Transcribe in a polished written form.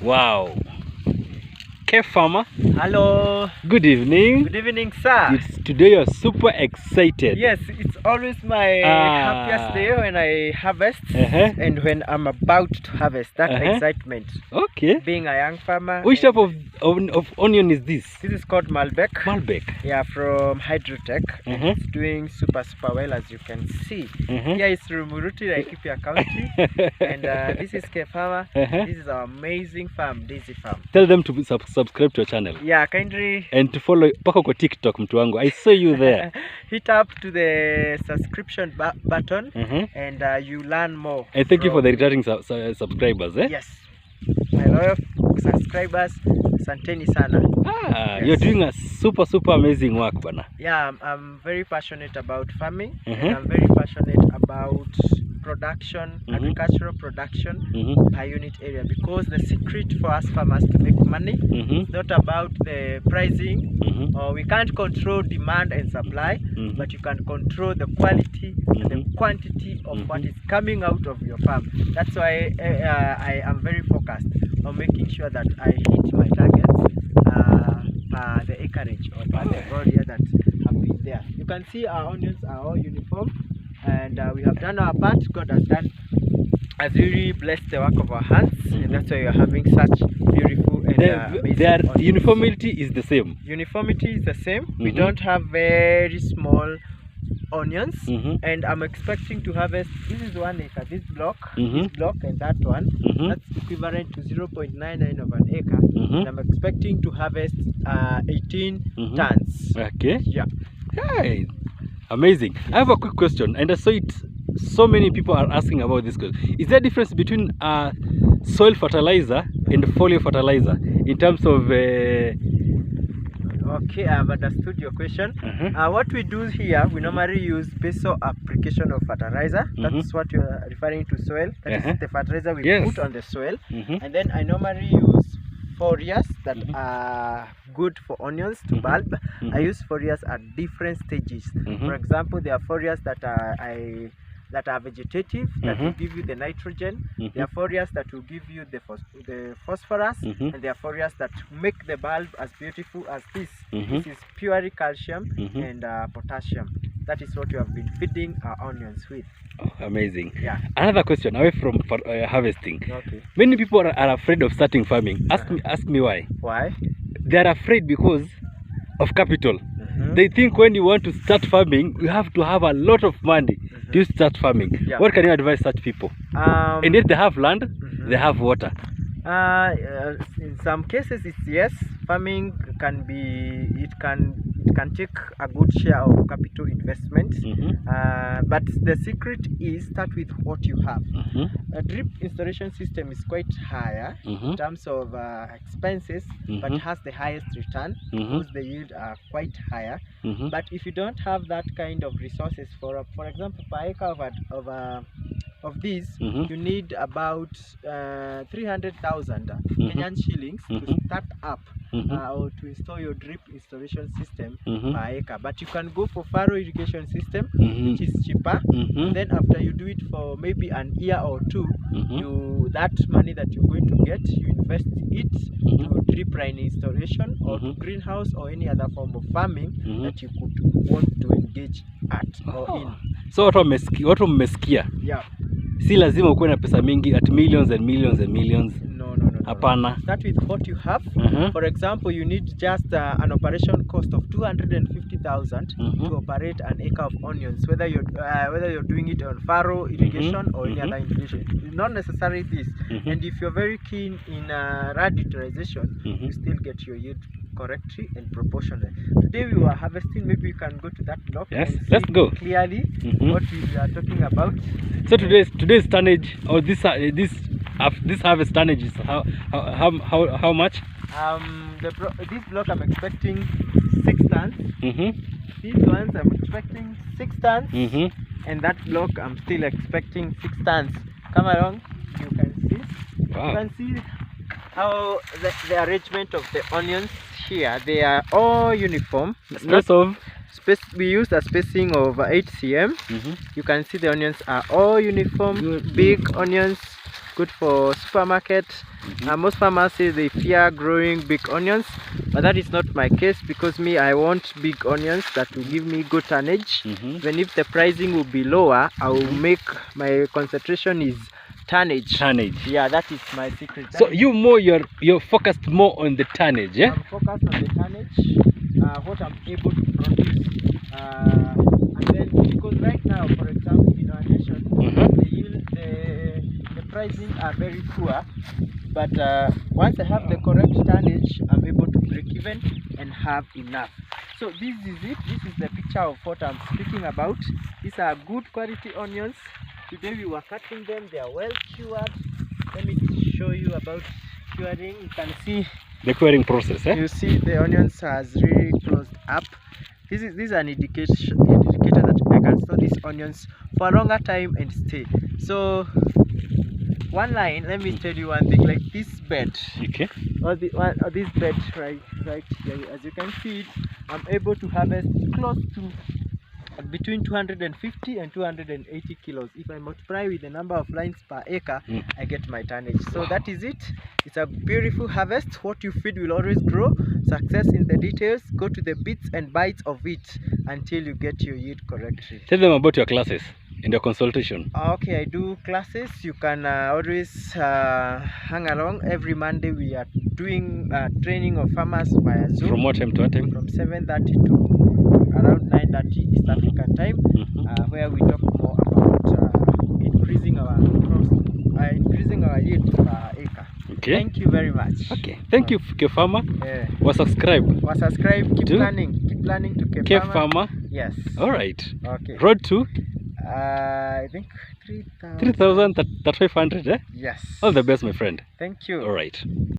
Wow. K Farmer. Hello. Good evening. Good evening, sir. Today you're super excited. Yes, it's always my happiest day when I harvest and when I'm about to harvest. That excitement. Okay. Being a young farmer. Which type of onion is this? This is called Malbec. Malbec. Yeah, from Hydrotech. It's doing super well, as you can see. Here is Rumuruti, Laikipia County. And this is K Farmer. This is our amazing farm, Daisy Farm. Tell them to subscribe to your channel. Yeah, kindly. And to follow pako kwa TikTok mtu wangu. I saw you there. Hit up to the subscription button and you learn more. And thank you for the returning subscribers. Yes. My loyal subscribers, santeni sana. Yes. You're doing a super amazing work, bana. Yeah, I'm very passionate about farming and I'm very passionate about production, agricultural production per unit area, because the secret for us farmers to make money is not about the pricing, or we can't control demand and supply, but you can control the quality and the quantity of what is coming out of your farm. That's why I am very focused on making sure that I hit my targets per the acreage or per the area that have been there. You can see our onions are all uniform, and we have done our part. God has really blessed the work of our hands, and that's why we are having such beautiful and amazing onions. Uniformity is the same. Uniformity is the same. We don't have very small onions, and I'm expecting to harvest. This is 1 acre. This block, and that one, that's equivalent to 0.99 of an acre. And I'm expecting to harvest 18 tons. Okay. Yeah. Hey, amazing. I have a quick question, and I saw it. So many people are asking about this question. Is there a difference between soil fertilizer and foliar fertilizer in terms of? Okay, I've understood your question. What we do here, we normally use basal application of fertilizer. That's what you're referring to, soil. That is the fertilizer we put on the soil. And then I normally use foliars that are good for onions to bulb. I use foliars at different stages. For example, there are foliars that are vegetative, that will give you the nitrogen. There are foliars that will give you the phosphorus, and there are foliars that make the bulb as beautiful as this. This is purely calcium and potassium. That is what we have been feeding our onions with. Oh, amazing. Yeah. Another question away from harvesting. Okay. Many people are afraid of starting farming. Ask me why. Why? They are afraid because of capital. They think when you want to start farming, you have to have a lot of money to start farming. Yeah. What can you advise such people? And if they have land, they have water. In some cases, it's yes. Farming can be, it can take a good share of capital investment, but the secret is start with what you have. A drip installation system is quite higher in terms of expenses, but has the highest return because the yield are quite higher. But if you don't have that kind of resources, for example, per acre of these, you need about 300,000 Kenyan shillings to start up or to install your drip installation system per acre. But you can go for furrow irrigation system, which is cheaper. And then after you do it for maybe an year or two, that money that you're going to get, you invest it to drip line installation or to greenhouse or any other form of farming that you could want to engage at or in. So watu mmesikia? Yeah. Si lazima ukuwe na pesa mingi at millions and millions and millions. No. Hapana. Start with what you have. For example, you need just an operation cost of 250,000 to operate an acre of onions, whether you're doing it on furrow irrigation or any other irrigation. Not necessarily this. And if you're very keen in rad utilization, you still get your yield correctly and proportionally. Today we were harvesting. Maybe you can go to that block. Yes, and let's go clearly what we are talking about. So today's tonnage, or this harvest tonnage is how much? This block I'm expecting 6 tons. These ones I'm expecting 6 tons, and that block I'm still expecting 6 tons. Come along, you can see. Wow. You can see how the arrangement of the onions here. They are all uniform. used a spacing of 8 cm. You can see the onions are all uniform, big onions, good for supermarket. Most farmers say they fear growing big onions, but that is not my case, because me, I want big onions that will give me good tonnage. Even if the pricing will be lower, I will make my concentration is tonnage. Yeah, that is my secret. So you're focused more on the tonnage, yeah? I'm focused on the tonnage, what I'm able to produce, and then because right now, for example, in our nation, the yield, the pricing are very poor. But once I have the correct tonnage, I'm able to break even and have enough. So this is it. This is the picture of what I'm speaking about. These are good quality onions. Today we were cutting them. They are well cured. Let me show you about curing. You can see the curing process. You see the onions has really closed up. This is an indicator that I can store these onions for a longer time and stay. So one line, let me tell you one thing, like this bed, okay, or this bed right here, as you can see it, I'm able to harvest close to between 250 and 280 kilos. If I multiply with the number of lines per acre, I get my tonnage. So that is it. It's a beautiful harvest. What you feed will always grow. Success in the details. Go to the bits and bytes of it until you get your yield correctly. Tell them about your classes and your consultation. Okay, I do classes. You can always hang along. Every Monday we are doing training of farmers via Zoom. From what time to what time? From 7:30 to around 9:30 East African time, where we talk more about increasing our yield per acre. Okay. Thank you very much. Okay. Thank you, Cape Farmer. Yeah. Subscribe. Keep planning to Cape Farmer. Yes. All right. Okay. Road to I think 3,500. Yes. All the best, my friend. Thank you. All right.